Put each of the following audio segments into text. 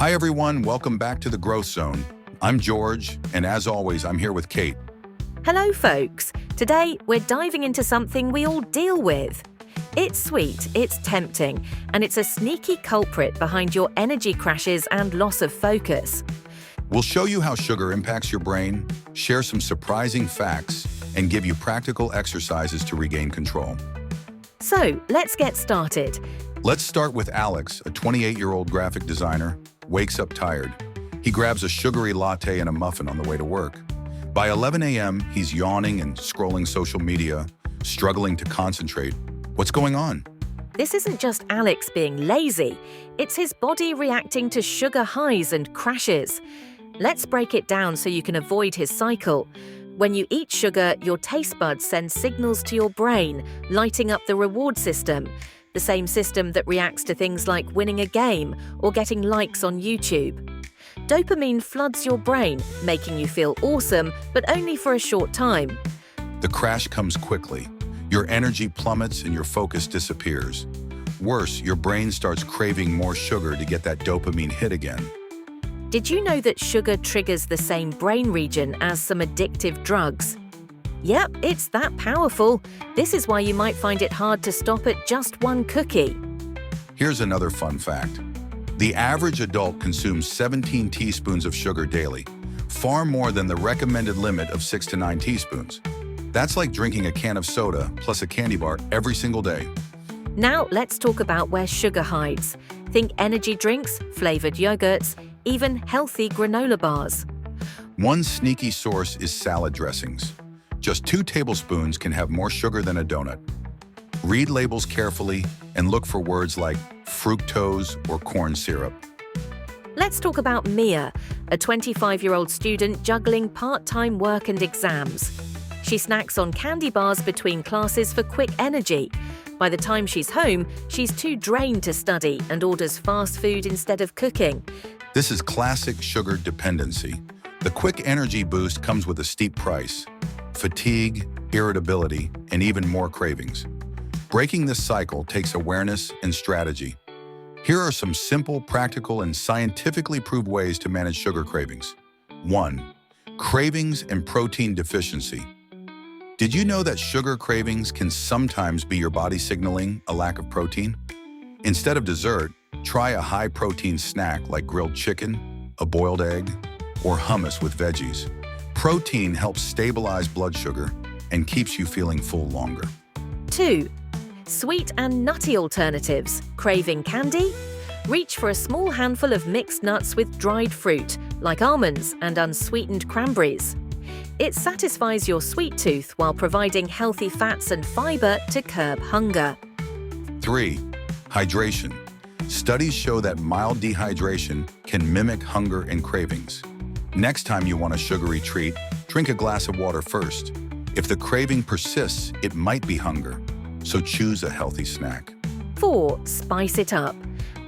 Hi everyone, welcome back to the Growth Zone. I'm George, and as always, I'm here with Kate. Hello folks! Today we're diving into something we all deal with. It's sweet, it's tempting, and it's a sneaky culprit behind your energy crashes and loss of focus. We'll show you how sugar impacts your brain, share some surprising facts, and give you practical exercises to regain control. So, let's get started. Let's start with Alex, a 28-year-old graphic designer, wakes up tired. He grabs a sugary latte and a muffin on the way to work. By 11 a.m., he's yawning and scrolling social media, struggling to concentrate. What's going on? This isn't just Alex being lazy, it's his body reacting to sugar highs and crashes. Let's break it down so you can avoid his cycle. When you eat sugar, your taste buds send signals to your brain, lighting up the reward system, the same system that reacts to things like winning a game or getting likes on YouTube. Dopamine floods your brain, making you feel awesome, but only for a short time. The crash comes quickly. Your energy plummets and your focus disappears. Worse, your brain starts craving more sugar to get that dopamine hit again. Did you know that sugar triggers the same brain region as some addictive drugs? Yep, it's that powerful. This is why you might find it hard to stop at just one cookie. Here's another fun fact. The average adult consumes 17 teaspoons of sugar daily, far more than the recommended limit of 6 to 9 teaspoons. That's like drinking a can of soda plus a candy bar every single day. Now let's talk about where sugar hides. Think energy drinks, flavored yogurts, even healthy granola bars. One sneaky source is salad dressings. Just 2 tablespoons can have more sugar than a donut. Read labels carefully and look for words like fructose or corn syrup. Let's talk about Mia, a 25-year-old student juggling part-time work and exams. She snacks on candy bars between classes for quick energy. By the time she's home, she's too drained to study and orders fast food instead of cooking. This is classic sugar dependency. The quick energy boost comes with a steep price: fatigue, irritability, and even more cravings. Breaking this cycle takes awareness and strategy. Here are some simple, practical, and scientifically proved ways to manage sugar cravings. 1. Cravings and protein deficiency. Did you know that sugar cravings can sometimes be your body signaling a lack of protein? Instead of dessert, try a high-protein snack like grilled chicken, a boiled egg, or hummus with veggies. Protein helps stabilize blood sugar and keeps you feeling full longer. 2. Sweet and nutty alternatives. Craving candy? Reach for a small handful of mixed nuts with dried fruit, like almonds and unsweetened cranberries. It satisfies your sweet tooth while providing healthy fats and fiber to curb hunger. 3. Hydration. Studies show that mild dehydration can mimic hunger and cravings. Next time you want a sugary treat, drink a glass of water first. If the craving persists, it might be hunger, so choose a healthy snack. 4. Spice it up.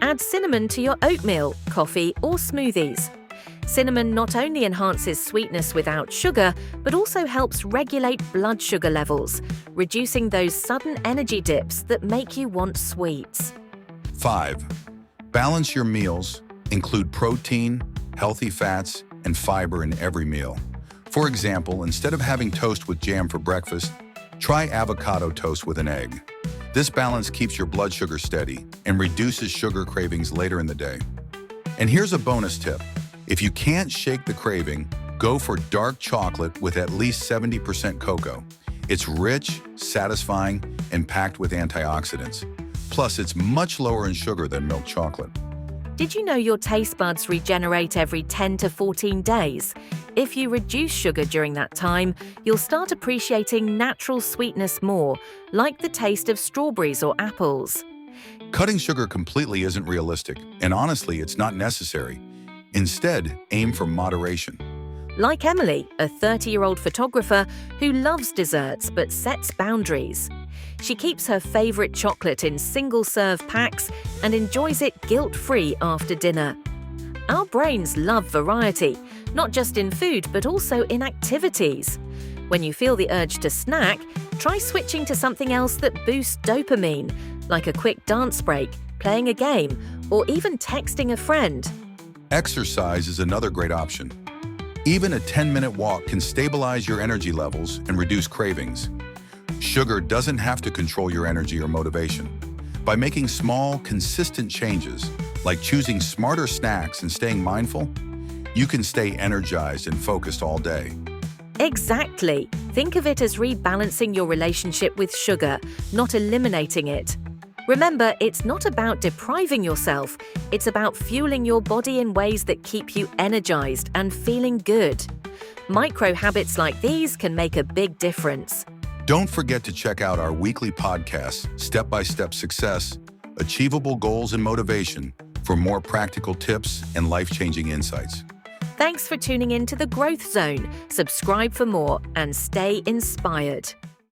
Add cinnamon to your oatmeal, coffee, or smoothies. Cinnamon not only enhances sweetness without sugar, but also helps regulate blood sugar levels, reducing those sudden energy dips that make you want sweets. 5. Balance your meals. Include protein, healthy fats, and fiber in every meal. For example, instead of having toast with jam for breakfast, try avocado toast with an egg. This balance keeps your blood sugar steady and reduces sugar cravings later in the day. And here's a bonus tip. If you can't shake the craving, go for dark chocolate with at least 70% cocoa. It's rich, satisfying, and packed with antioxidants. Plus, it's much lower in sugar than milk chocolate. Did you know your taste buds regenerate every 10 to 14 days? If you reduce sugar during that time, you'll start appreciating natural sweetness more, like the taste of strawberries or apples. Cutting sugar completely isn't realistic, and honestly, it's not necessary. Instead, aim for moderation. Like Emily, a 30-year-old photographer who loves desserts but sets boundaries. She keeps her favorite chocolate in single-serve packs and enjoys it guilt-free after dinner. Our brains love variety, not just in food but also in activities. When you feel the urge to snack, try switching to something else that boosts dopamine, like a quick dance break, playing a game, or even texting a friend. Exercise is another great option. Even a 10-minute walk can stabilize your energy levels and reduce cravings. Sugar doesn't have to control your energy or motivation. By making small, consistent changes, like choosing smarter snacks and staying mindful, you can stay energized and focused all day. Exactly. Think of it as rebalancing your relationship with sugar, not eliminating it. Remember, it's not about depriving yourself, it's about fueling your body in ways that keep you energized and feeling good. Micro habits like these can make a big difference. Don't forget to check out our weekly podcast, Step-by-Step Success, Achievable Goals and Motivation, for more practical tips and life-changing insights. Thanks for tuning in to The Growth Zone. Subscribe for more and stay inspired.